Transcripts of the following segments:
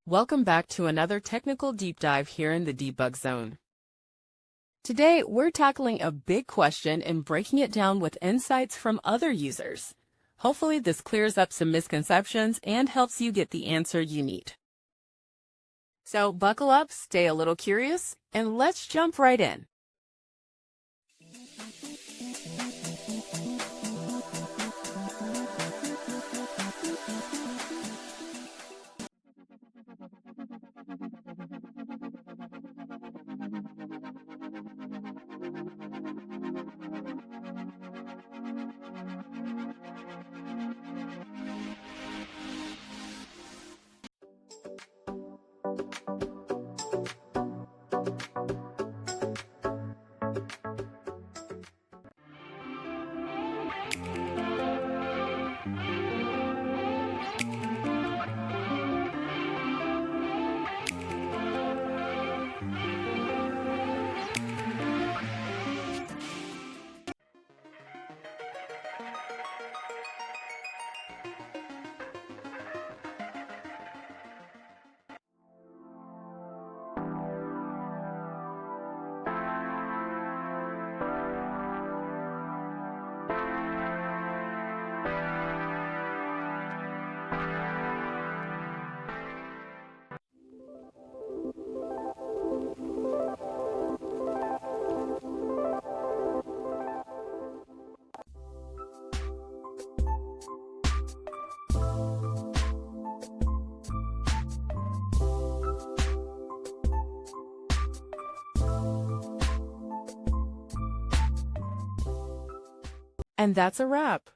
Welcome back to another technical deep dive here in the Debug Zone. Today, we're tackling a big question and breaking it down with insights from other users. Hopefully, this clears up some misconceptions and helps you get the answer you need. So buckle up, stay a little curious, and let's jump right in. And that's a wrap.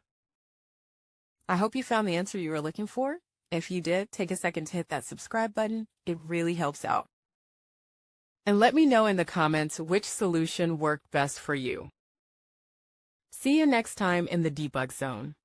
I hope you found the answer you were looking for. If you did, take a second to hit that subscribe button. It really helps out. And let me know in the comments which solution worked best for you. See you next time in the Debug Zone.